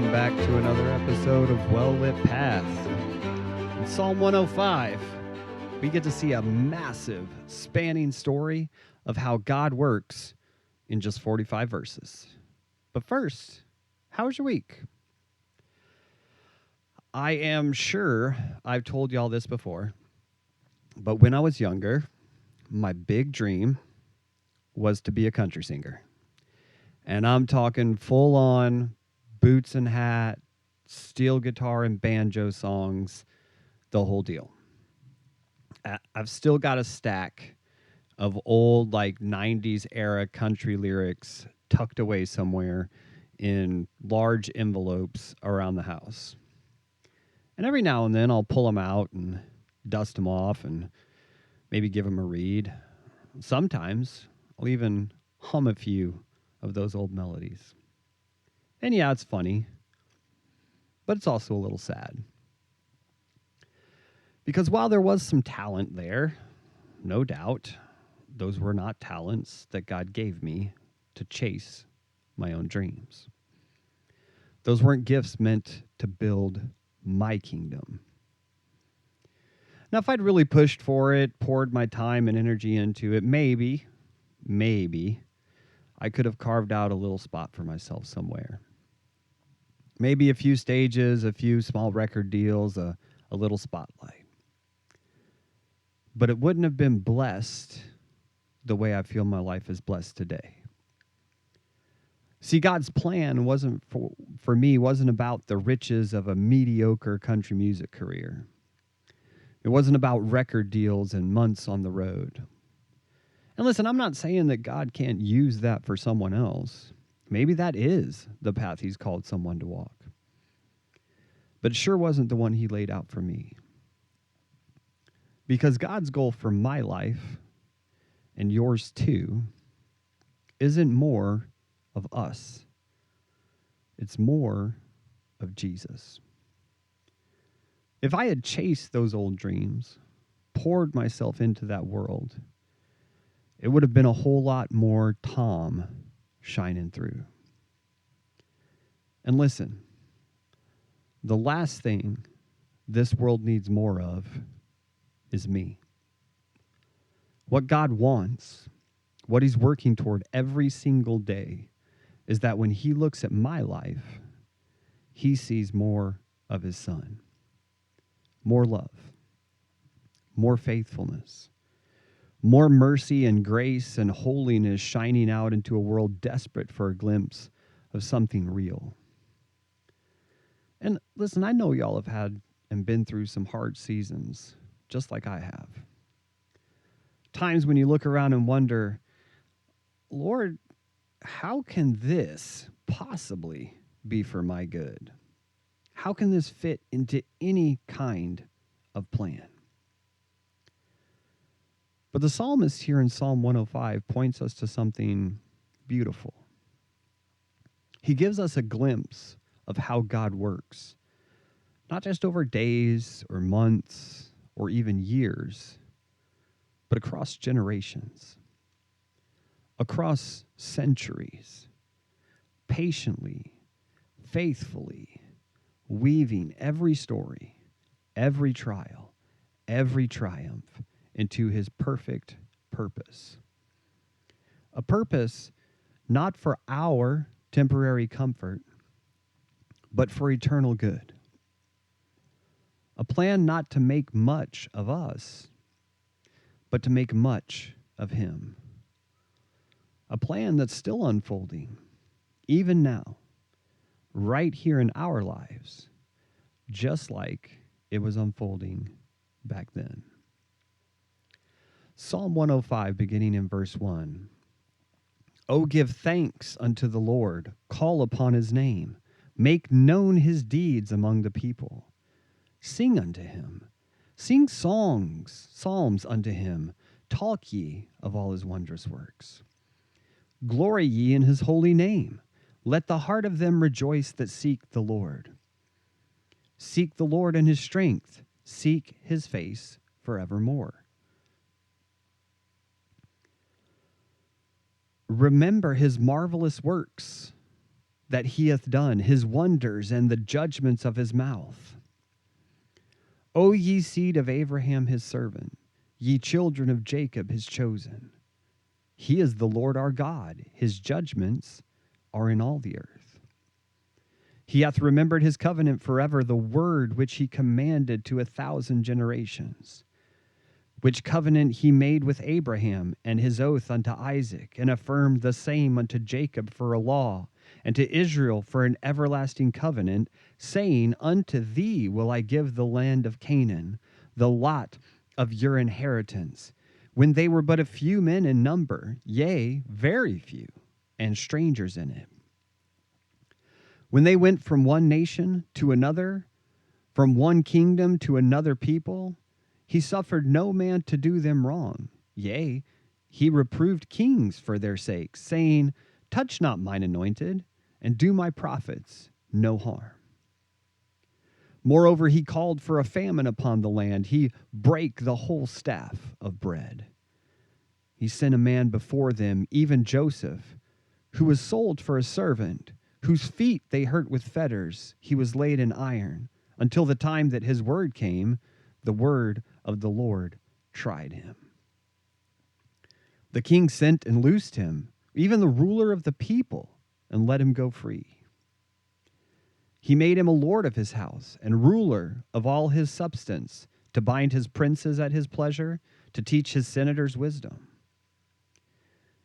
welcome back to another episode of Well Lit Path. In Psalm 105, we get to see a massive, spanning story of how God works in just 45 verses. But first, how was your week? I am sure I've told y'all this before, but when I was younger, my big dream was to be a country singer. And I'm talking full-on boots and hat, steel guitar and banjo songs, the whole deal. I've still got a stack of old, 90s era country lyrics tucked away somewhere in large envelopes around the house. And every now and then I'll pull them out and dust them off and maybe give them a read. Sometimes I'll even hum a few of those old melodies. And yeah, it's funny, but it's also a little sad. Because while there was some talent there, no doubt, those were not talents that God gave me to chase my own dreams. Those weren't gifts meant to build my kingdom. Now, if I'd really pushed for it, poured my time and energy into it, maybe, I could have carved out a little spot for myself somewhere. Maybe a few stages, a few small record deals, a little spotlight. But it wouldn't have been blessed the way I feel my life is blessed today. See, God's plan wasn't for me wasn't about the riches of a mediocre country music career. It wasn't about record deals and months on the road. And listen, I'm not saying that God can't use that for someone else. Maybe that is the path he's called someone to walk. But it sure wasn't the one he laid out for me. Because God's goal for my life, and yours too, isn't more of us. It's more of Jesus. If I had chased those old dreams, poured myself into that world, it would have been a whole lot more Tom shining through. And listen, the last thing this world needs more of is me. What God wants, what he's working toward every single day, is that when he looks at my life, he sees more of his son. More love, more faithfulness, more mercy and grace and holiness shining out into a world desperate for a glimpse of something real. And listen, I know y'all have had and been through some hard seasons, just like I have. Times when you look around and wonder, Lord, how can this possibly be for my good? How can this fit into any kind of plan? But the psalmist here in Psalm 105 points us to something beautiful. He gives us a glimpse of how God works, not just over days or months or even years, but across generations, across centuries, patiently, faithfully, weaving every story, every trial, every triumph into his perfect purpose. A purpose not for our temporary comfort, but for eternal good. A plan not to make much of us, but to make much of him. A plan that's still unfolding, even now, right here in our lives, just like it was unfolding back then. Psalm 105, beginning in verse 1. Oh, give thanks unto the Lord, call upon his name, make known his deeds among the people. Sing unto him, sing psalms unto him, talk ye of all his wondrous works. Glory ye in his holy name. Let the heart of them rejoice that seek the Lord. Seek the Lord in his strength. Seek his face forevermore. Remember his marvelous works. that he hath done, his wonders and the judgments of his mouth. O ye seed of Abraham his servant, ye children of Jacob his chosen. He is the Lord our God, his judgments are in all the earth. He hath remembered his covenant forever, the word which he commanded to 1,000 generations, which covenant he made with Abraham, and his oath unto Isaac, and affirmed the same unto Jacob for a law, and to Israel for an everlasting covenant, saying, Unto thee will I give the land of Canaan, the lot of your inheritance, when they were but a few men in number, yea, very few, and strangers in it. When they went from one nation to another, from one kingdom to another people, he suffered no man to do them wrong. Yea, he reproved kings for their sakes, saying, Touch not mine anointed, and do my prophets no harm. Moreover, he called for a famine upon the land. He brake the whole staff of bread. He sent a man before them, even Joseph, who was sold for a servant, whose feet they hurt with fetters. He was laid in iron, until the time that his word came. The word of the Lord tried him. The king sent and loosed him, even the ruler of the people, and let him go free. He made him a lord of his house and ruler of all his substance, to bind his princes at his pleasure, to teach his senators wisdom.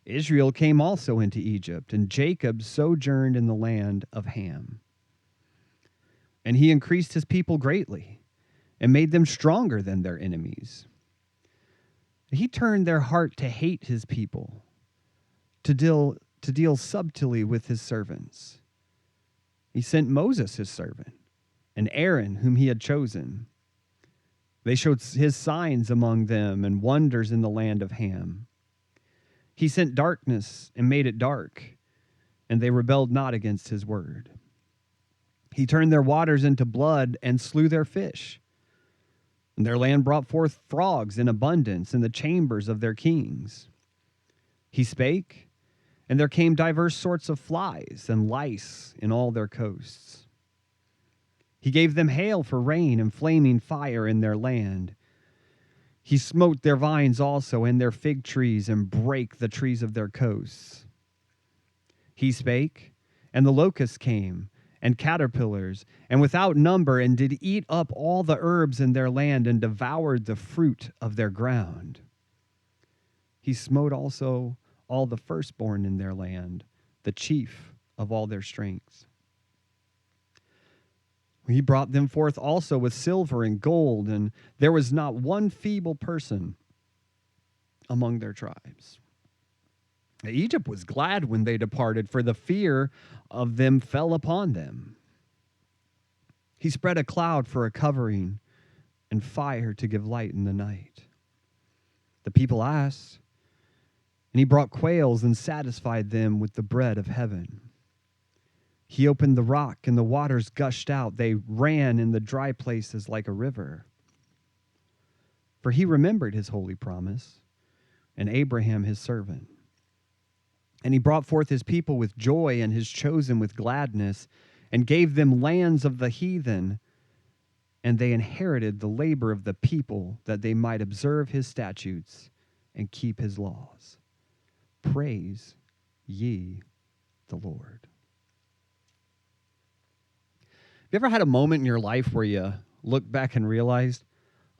Israel came also into Egypt, and Jacob sojourned in the land of Ham. And he increased his people greatly, and made them stronger than their enemies. He turned their heart to hate his people, to deal subtly with his servants. He sent Moses his servant, and Aaron whom he had chosen. They showed his signs among them and wonders in the land of Ham. He sent darkness and made it dark, and they rebelled not against his word. He turned their waters into blood and slew their fish. And their land brought forth frogs in abundance in the chambers of their kings. He spake, and there came divers sorts of flies and lice in all their coasts. He gave them hail for rain and flaming fire in their land. He smote their vines also and their fig trees, and brake the trees of their coasts. He spake, and the locusts came, and caterpillars, and without number, and did eat up all the herbs in their land, and devoured the fruit of their ground. He smote also all the firstborn in their land, the chief of all their strengths. He brought them forth also with silver and gold, and there was not one feeble person among their tribes. Egypt was glad when they departed, for the fear of them fell upon them. He spread a cloud for a covering, and fire to give light in the night. The people asked, and he brought quails and satisfied them with the bread of heaven. He opened the rock, and the waters gushed out. They ran in the dry places like a river. For he remembered his holy promise, and Abraham his servant. And he brought forth his people with joy, and his chosen with gladness, and gave them lands of the heathen, and they inherited the labor of the people, that they might observe his statutes and keep his laws. Praise ye the Lord. Have you ever had a moment in your life where you look back and realized,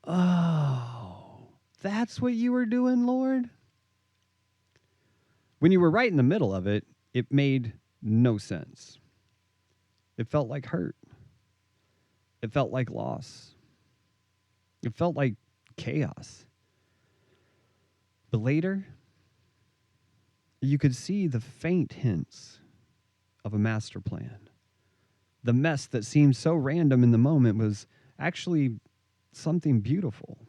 oh, that's what you were doing, Lord? When you were right in the middle of it, it made no sense. It felt like hurt. It felt like loss. It felt like chaos. But later, you could see the faint hints of a master plan. The mess that seemed so random in the moment was actually something beautiful.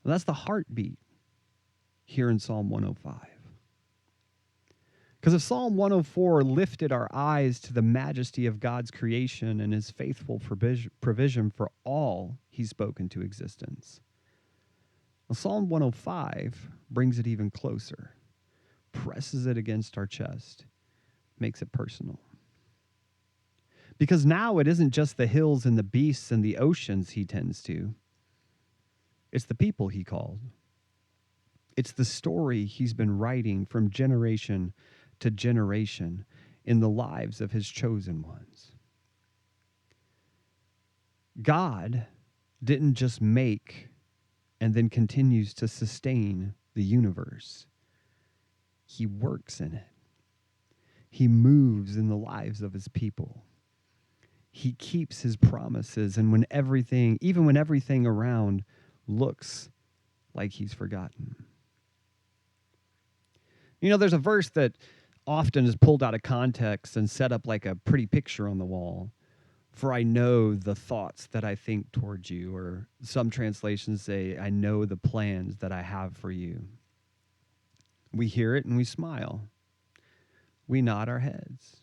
And that's the heartbeat here in Psalm 105. Because if Psalm 104 lifted our eyes to the majesty of God's creation and his faithful provision for all he's spoken to existence, well, Psalm 105 brings it even closer, presses it against our chest, makes it personal. Because now it isn't just the hills and the beasts and the oceans he tends to. It's the people he called. It's the story he's been writing from generation to generation in the lives of his chosen ones. God didn't just make and then continues to sustain the universe. He works in it. He moves in the lives of his people. He keeps his promises, and even when everything around looks like he's forgotten. You know, there's a verse that often is pulled out of context and set up like a pretty picture on the wall. For I know the thoughts that I think towards you, or some translations say, I know the plans that I have for you. We hear it and we smile. We nod our heads.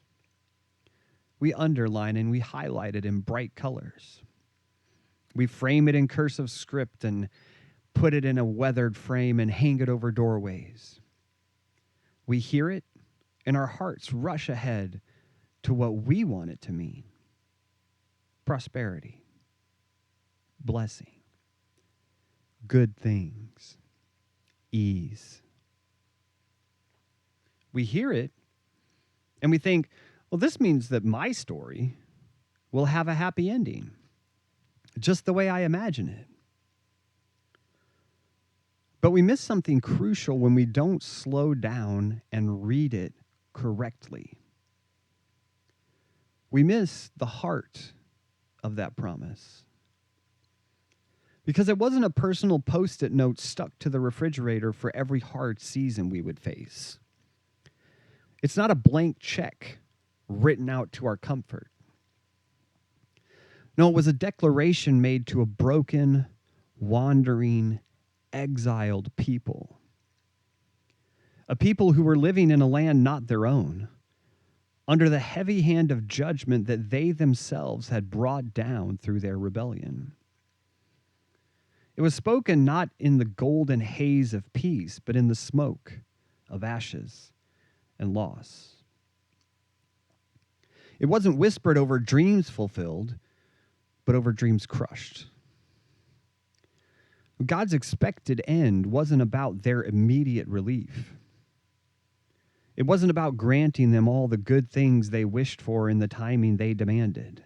We underline and we highlight it in bright colors. We frame it in cursive script and put it in a weathered frame and hang it over doorways. We hear it and our hearts rush ahead to what we want it to mean. Prosperity, blessing, good things, ease. We hear it and we think, well, this means that my story will have a happy ending, just the way I imagine it. But we miss something crucial when we don't slow down and read it correctly. We miss the heart of that promise. Because it wasn't a personal Post-it note stuck to the refrigerator for every hard season we would face. It's not a blank check written out to our comfort. No, it was a declaration made to a broken, wandering, exiled people. A people who were living in a land not their own, under the heavy hand of judgment that they themselves had brought down through their rebellion. It was spoken not in the golden haze of peace, but in the smoke of ashes and loss. It wasn't whispered over dreams fulfilled, but over dreams crushed. God's expected end wasn't about their immediate relief. It wasn't about granting them all the good things they wished for in the timing they demanded.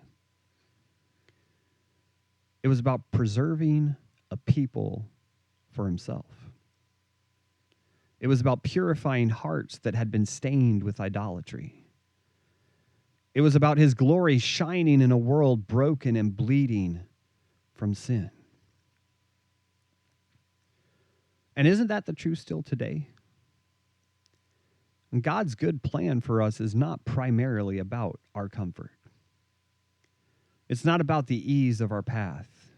It was about preserving a people for himself. It was about purifying hearts that had been stained with idolatry. It was about his glory shining in a world broken and bleeding from sin. And isn't that the truth still today? And God's good plan for us is not primarily about our comfort. It's not about the ease of our path.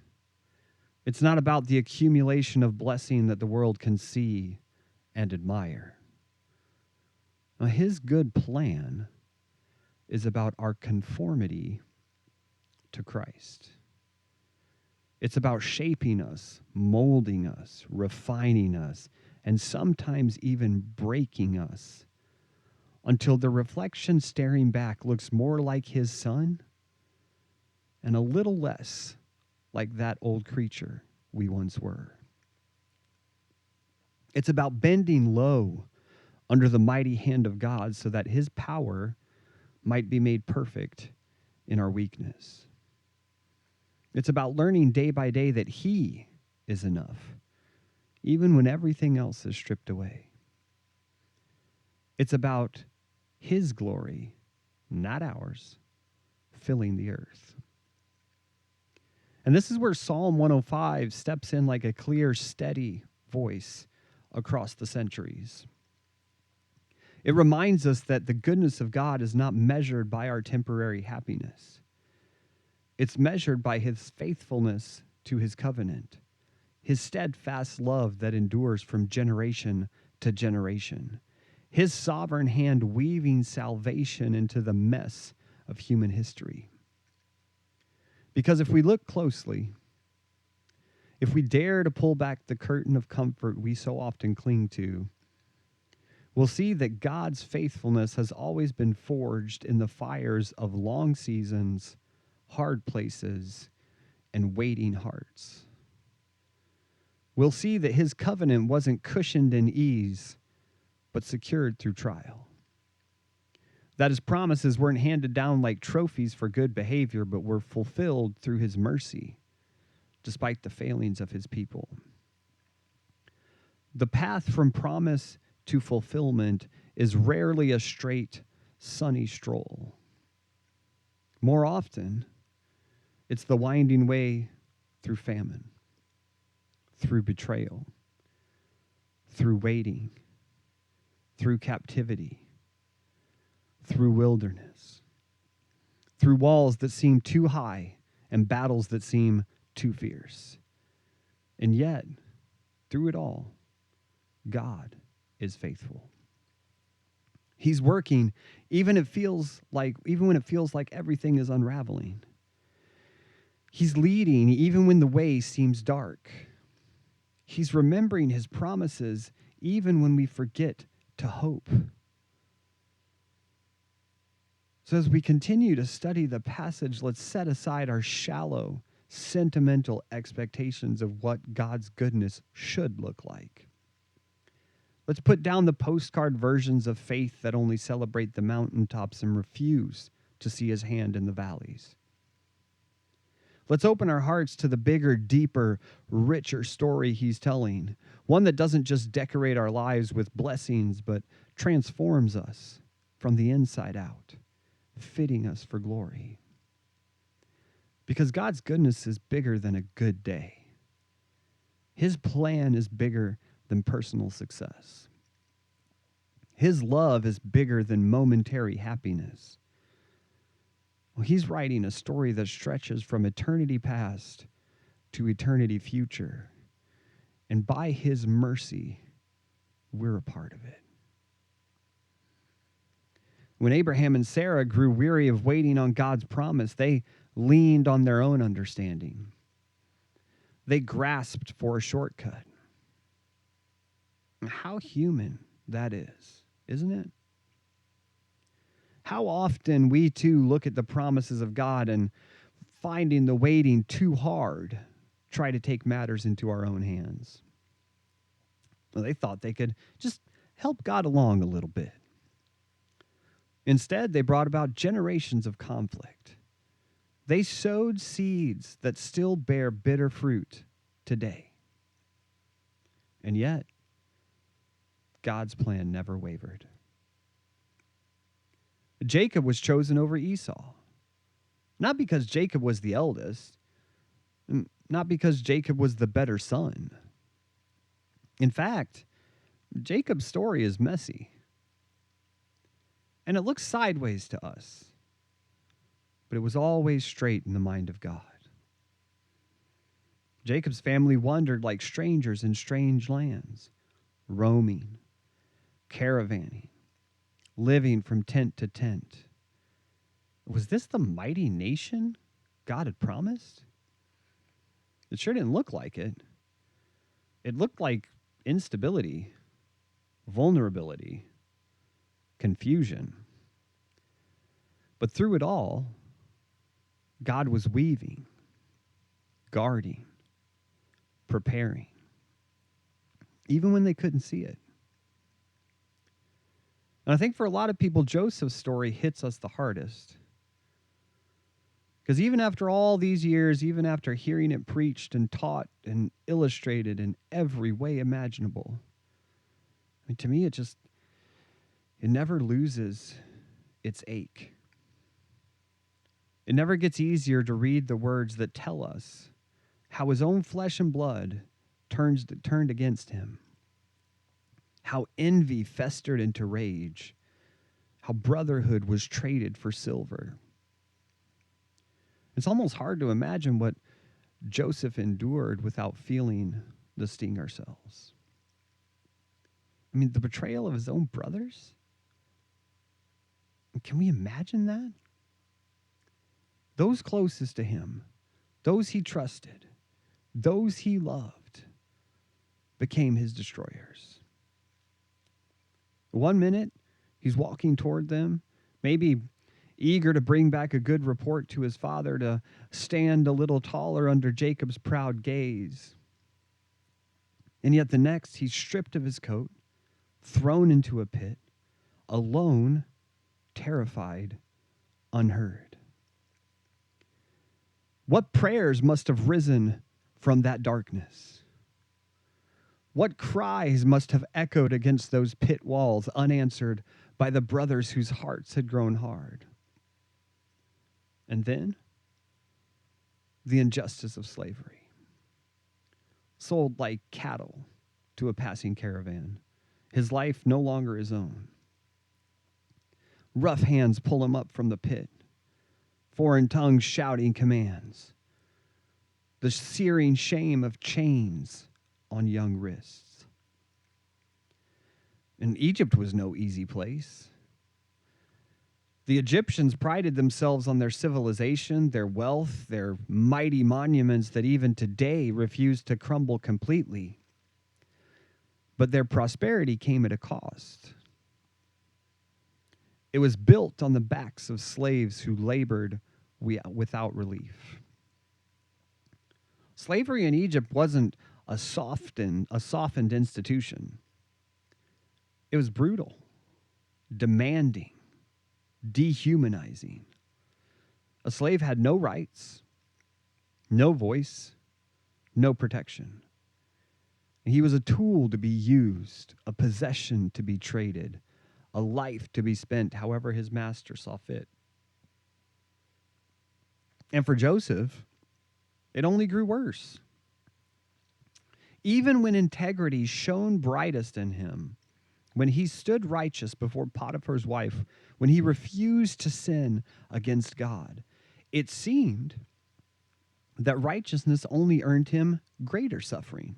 It's not about the accumulation of blessing that the world can see and admire. Now, his good plan is about our conformity to Christ. It's about shaping us, molding us, refining us, and sometimes even breaking us until the reflection staring back looks more like his son and a little less like that old creature we once were. It's about bending low under the mighty hand of God so that his power might be made perfect in our weakness. It's about learning day by day that he is enough, even when everything else is stripped away. It's about his glory, not ours, filling the earth. And this is where Psalm 105 steps in like a clear, steady voice across the centuries. It reminds us that the goodness of God is not measured by our temporary happiness. It's measured by his faithfulness to his covenant, his steadfast love that endures from generation to generation, his sovereign hand weaving salvation into the mess of human history. Because if we look closely, if we dare to pull back the curtain of comfort we so often cling to, we'll see that God's faithfulness has always been forged in the fires of long seasons, hard places, and waiting hearts. We'll see that his covenant wasn't cushioned in ease, but secured through trial. That his promises weren't handed down like trophies for good behavior, but were fulfilled through his mercy, despite the failings of his people. The path from promise to fulfillment is rarely a straight, sunny stroll. More often, it's the winding way through famine, through betrayal, through waiting, through captivity, through wilderness, through walls that seem too high and battles that seem too fierce. And yet, through it all, God is faithful. He's working even when it feels like everything is unraveling. He's leading even when the way seems dark. He's remembering his promises even when we forget to hope. So as we continue to study the passage, let's set aside our shallow, sentimental expectations of what God's goodness should look like. Let's put down the postcard versions of faith that only celebrate the mountaintops and refuse to see his hand in the valleys. Let's open our hearts to the bigger, deeper, richer story he's telling, one that doesn't just decorate our lives with blessings, but transforms us from the inside out, fitting us for glory. Because God's goodness is bigger than a good day. His plan is bigger than personal success. His love is bigger than momentary happiness. Well, he's writing a story that stretches from eternity past to eternity future. And by his mercy, we're a part of it. When Abraham and Sarah grew weary of waiting on God's promise, they leaned on their own understanding. They grasped for a shortcut. How human that is, isn't it? How often we too look at the promises of God and, finding the waiting too hard, try to take matters into our own hands. Well, they thought they could just help God along a little bit. Instead, they brought about generations of conflict. They sowed seeds that still bear bitter fruit today. And yet, God's plan never wavered. Jacob was chosen over Esau. Not because Jacob was the eldest, not because Jacob was the better son. In fact, Jacob's story is messy. And it looks sideways to us. But it was always straight in the mind of God. Jacob's family wandered like strangers in strange lands, roaming, caravanning, living from tent to tent. Was this the mighty nation God had promised? It sure didn't look like it. It looked like instability, vulnerability, confusion. But through it all, God was weaving, guarding, preparing, even when they couldn't see it. And I think for a lot of people, Joseph's story hits us the hardest. Because even after all these years, even after hearing it preached and taught and illustrated in every way imaginable, I mean, to me, it never loses its ache. It never gets easier to read the words that tell us how his own flesh and blood turned against him, how envy festered into rage, how brotherhood was traded for silver. It's almost hard to imagine what Joseph endured without feeling the sting ourselves. I mean, the betrayal of his own brothers? Can we imagine that? Those closest to him, those he trusted, those he loved, became his destroyers. One minute, he's walking toward them, maybe eager to bring back a good report to his father, to stand a little taller under Jacob's proud gaze. And yet the next, he's stripped of his coat, thrown into a pit, alone, terrified, unheard. What prayers must have risen from that darkness? What cries must have echoed against those pit walls, unanswered by the brothers whose hearts had grown hard? And then, the injustice of slavery. Sold like cattle to a passing caravan, his life no longer his own. Rough hands pull him up from the pit, foreign tongues shouting commands, the searing shame of chains on young wrists. And Egypt was no easy place. The Egyptians prided themselves on their civilization, their wealth, their mighty monuments that even today refuse to crumble completely. But their prosperity came at a cost. It was built on the backs of slaves who labored without relief. Slavery in Egypt wasn't a softened institution. It was brutal, demanding, dehumanizing. A slave had no rights, no voice, no protection. He was a tool to be used, a possession to be traded, a life to be spent however his master saw fit. And for Joseph, it only grew worse. Even when integrity shone brightest in him, when he stood righteous before Potiphar's wife, when he refused to sin against God, it seemed that righteousness only earned him greater suffering.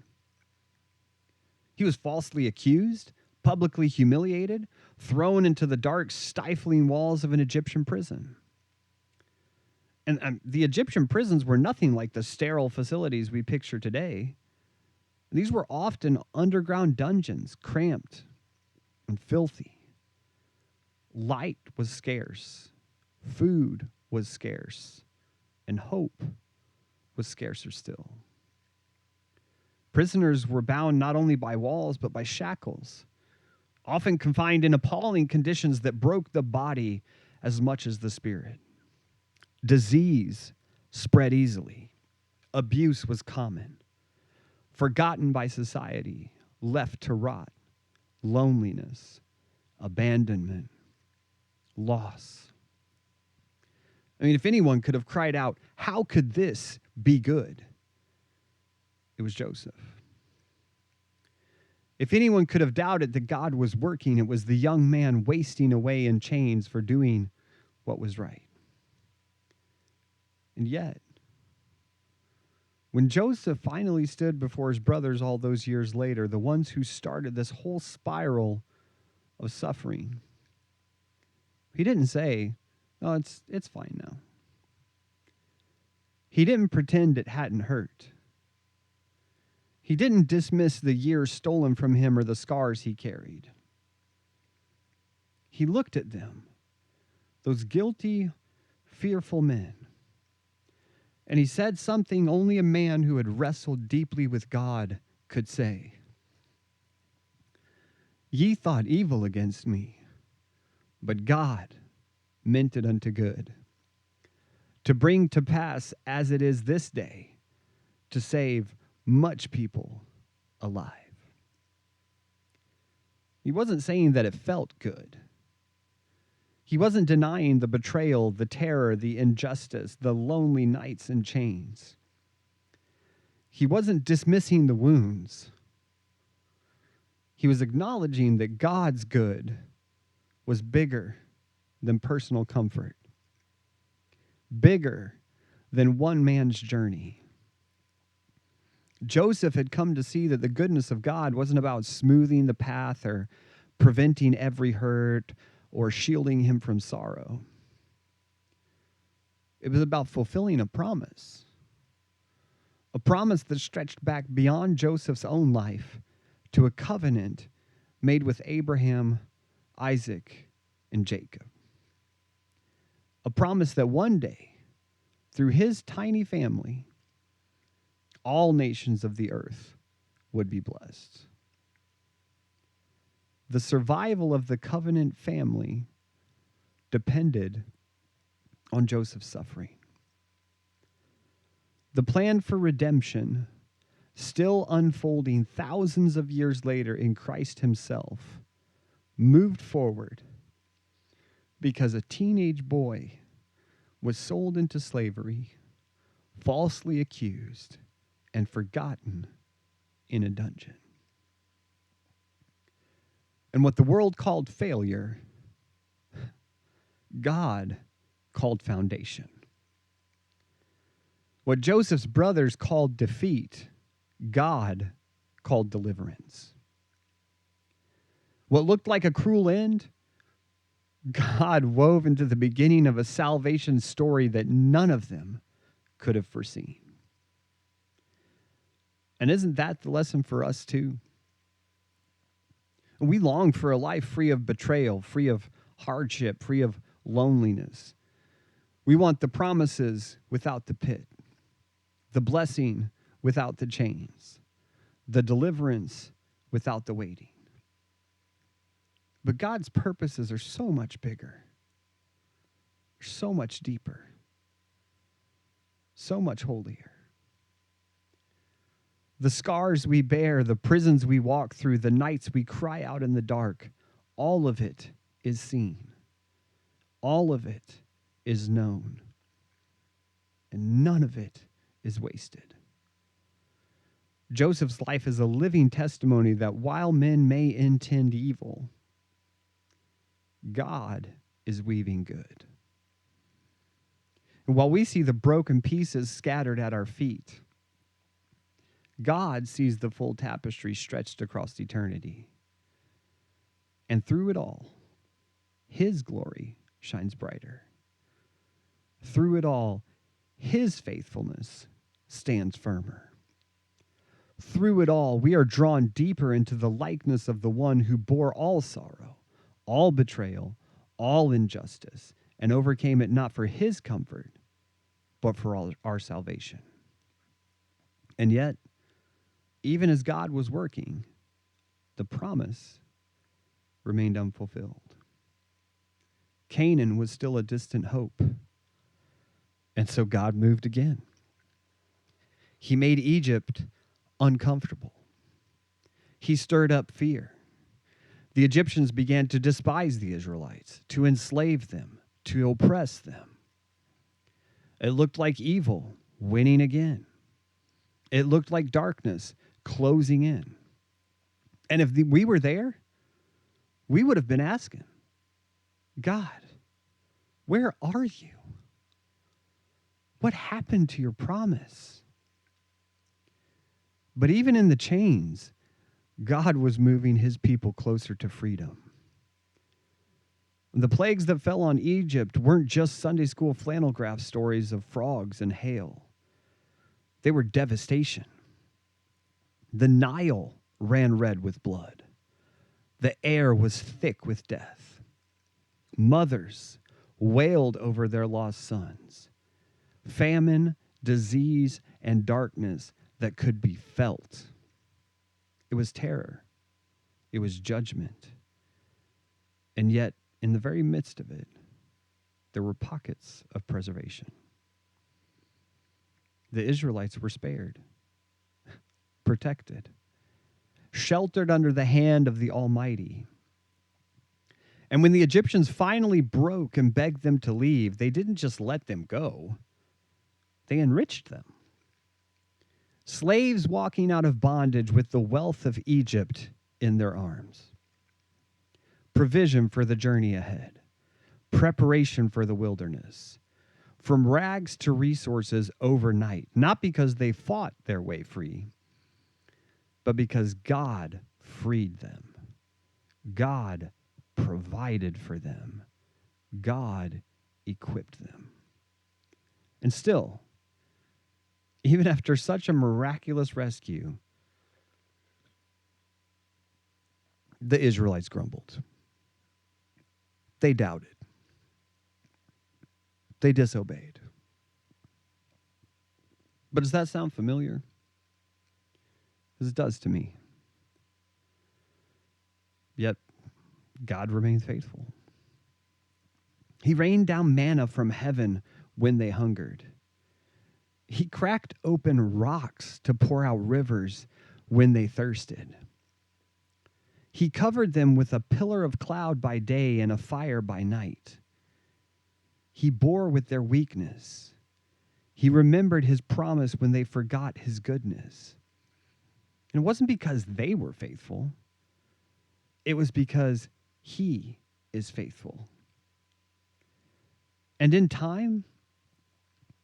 He was falsely accused, publicly humiliated, thrown into the dark, stifling walls of an Egyptian prison. And the Egyptian prisons were nothing like the sterile facilities we picture today. These were often underground dungeons, cramped and filthy. Light was scarce, food was scarce, and hope was scarcer still. Prisoners were bound not only by walls, but by shackles, often confined in appalling conditions that broke the body as much as the spirit. Disease spread easily. Abuse was common. Forgotten by society, left to rot. Loneliness, abandonment, loss. I mean, if anyone could have cried out, "How could this be good?" it was Joseph. If anyone could have doubted that God was working, it was the young man wasting away in chains for doing what was right. And yet, when Joseph finally stood before his brothers all those years later, the ones who started this whole spiral of suffering, he didn't say, "Oh, it's fine now." He didn't pretend it hadn't hurt. He didn't dismiss the years stolen from him or the scars he carried. He looked at them, those guilty, fearful men, and he said something only a man who had wrestled deeply with God could say. "Ye thought evil against me, but God meant it unto good, to bring to pass as it is this day, to save much people alive." He wasn't saying that it felt good. He wasn't denying the betrayal, the terror, the injustice, the lonely nights in chains. He wasn't dismissing the wounds. He was acknowledging that God's good was bigger than personal comfort, bigger than one man's journey. Joseph had come to see that the goodness of God wasn't about smoothing the path or preventing every hurt or shielding him from sorrow. It was about fulfilling a promise that stretched back beyond Joseph's own life to a covenant made with Abraham Isaac, and Jacob. A promise that one day, through his tiny family, all nations of the earth would be blessed. The survival of the covenant family depended on Joseph's suffering. The plan for redemption, still unfolding thousands of years later in Christ himself, moved forward because a teenage boy was sold into slavery, falsely accused, and forgotten in a dungeon. And what the world called failure, God called foundation. What Joseph's brothers called defeat, God called deliverance. What looked like a cruel end, God wove into the beginning of a salvation story that none of them could have foreseen. And isn't that the lesson for us too? We long for a life free of betrayal, free of hardship, free of loneliness. We want the promises without the pit, the blessing without the chains, the deliverance without the waiting. But God's purposes are so much bigger, so much deeper, so much holier. The scars we bear, the prisons we walk through, the nights we cry out in the dark, all of it is seen. All of it is known. And none of it is wasted. Joseph's life is a living testimony that while men may intend evil, God is weaving good. And while we see the broken pieces scattered at our feet, God sees the full tapestry stretched across eternity. And through it all, his glory shines brighter. Through it all, his faithfulness stands firmer. Through it all, we are drawn deeper into the likeness of the one who bore all sorrow, all betrayal, all injustice, and overcame it not for his comfort, but for all our salvation. And yet, even as God was working, the promise remained unfulfilled. Canaan was still a distant hope. And so God moved again. He made Egypt uncomfortable. He stirred up fear. The Egyptians began to despise the Israelites, to enslave them, to oppress them. It looked like evil winning again. It looked like darkness closing in. And if we were there, we would have been asking, God, where are you? What happened to your promise? But even in the chains, God was moving his people closer to freedom. The plagues that fell on Egypt weren't just Sunday school flannel graph stories of frogs and hail. They were devastation. The Nile ran red with blood. The air was thick with death. Mothers wailed over their lost sons. Famine, disease, and darkness that could be felt. It was terror. It was judgment. And yet, in the very midst of it, there were pockets of preservation. The Israelites were spared, protected, sheltered under the hand of the Almighty. And when the Egyptians finally broke and begged them to leave, they didn't just let them go. They enriched them. Slaves walking out of bondage with the wealth of Egypt in their arms. Provision for the journey ahead. Preparation for the wilderness. From rags to resources overnight, not because they fought their way free, but because God freed them. God provided for them. God equipped them. And still, even after such a miraculous rescue, the Israelites grumbled. They doubted. They disobeyed. But does that sound familiar? Because it does to me. Yet, God remains faithful. He rained down manna from heaven when they hungered. He cracked open rocks to pour out rivers when they thirsted. He covered them with a pillar of cloud by day and a fire by night. He bore with their weakness. He remembered his promise when they forgot his goodness. And it wasn't because they were faithful. It was because he is faithful. And in time,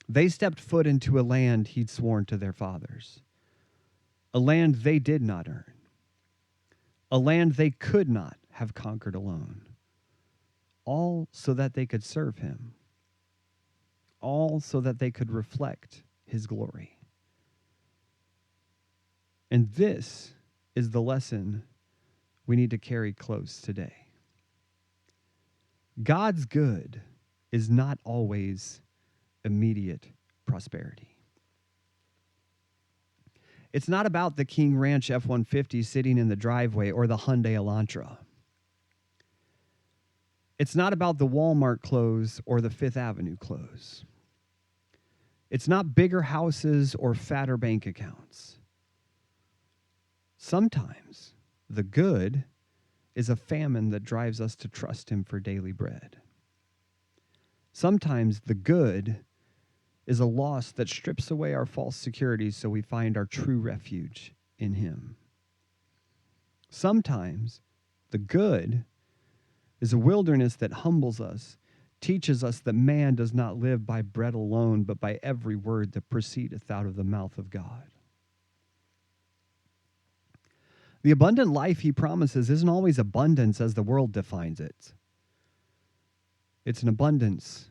they stepped foot into a land he'd sworn to their fathers, a land they did not earn, a land they could not have conquered alone, all so that they could serve him, all so that they could reflect his glory. And this is the lesson we need to carry close today. God's good is not always immediate prosperity. It's not about the King Ranch F-150 sitting in the driveway or the Hyundai Elantra. It's not about the Walmart close or the Fifth Avenue close. It's not bigger houses or fatter bank accounts. Sometimes the good is a famine that drives us to trust him for daily bread. Sometimes the good is a loss that strips away our false securities so we find our true refuge in him. Sometimes the good is a wilderness that humbles us, teaches us that man does not live by bread alone, but by every word that proceedeth out of the mouth of God. The abundant life he promises isn't always abundance as the world defines it. It's an abundance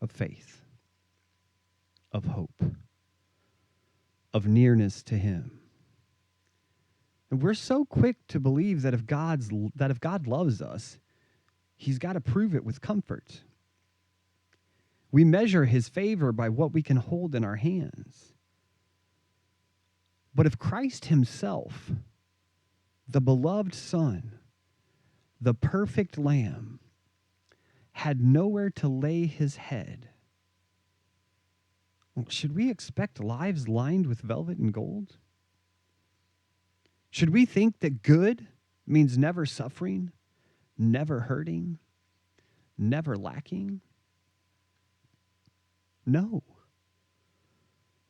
of faith, of hope, of nearness to him. And we're so quick to believe that if God loves us, he's got to prove it with comfort. We measure his favor by what we can hold in our hands. But if Christ himself, the beloved Son, the perfect Lamb, had nowhere to lay his head, should we expect lives lined with velvet and gold? Should we think that good means never suffering, never hurting, never lacking? No.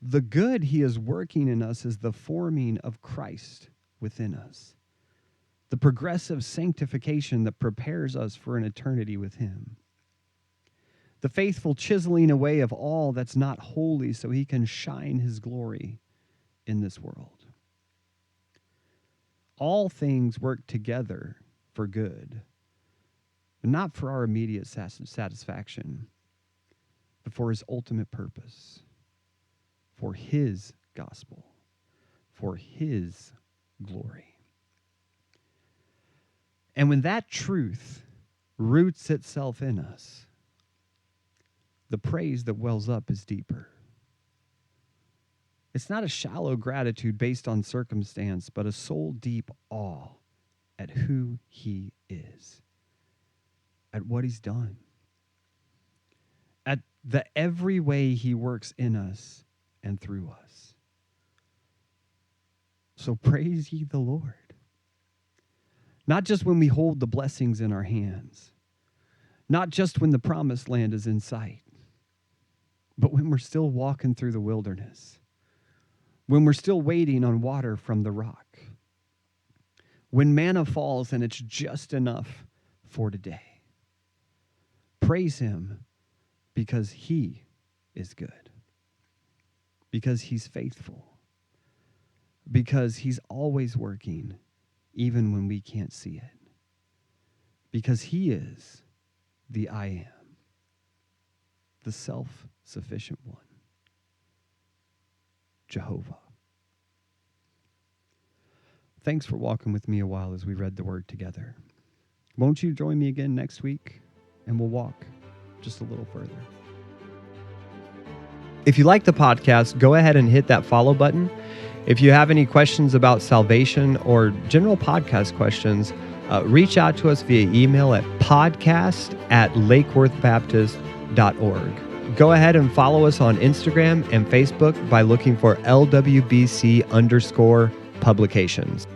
The good he is working in us is the forming of Christ within us, the progressive sanctification that prepares us for an eternity with him, the faithful chiseling away of all that's not holy so he can shine his glory in this world. All things work together for good, but not for our immediate satisfaction, but for his ultimate purpose, for his gospel, for his glory. And when that truth roots itself in us, the praise that wells up is deeper. It's not a shallow gratitude based on circumstance, but a soul-deep awe at who he is, at what he's done, at the every way he works in us and through us. So praise ye the Lord. Not just when we hold the blessings in our hands, not just when the promised land is in sight, but when we're still walking through the wilderness, when we're still waiting on water from the rock, when manna falls and it's just enough for today. Praise him because he is good, because he's faithful, because he's always working even when we can't see it, because he is the I am, the self-sufficient one, Jehovah. Thanks for walking with me a while as we read the word together. Won't you join me again next week and we'll walk just a little further. If you like the podcast, go ahead and hit that follow button. If you have any questions about salvation or general podcast questions, reach out to us via email at podcast@lakeworthbaptist.org. Go ahead and follow us on Instagram and Facebook by looking for LWBC_publications.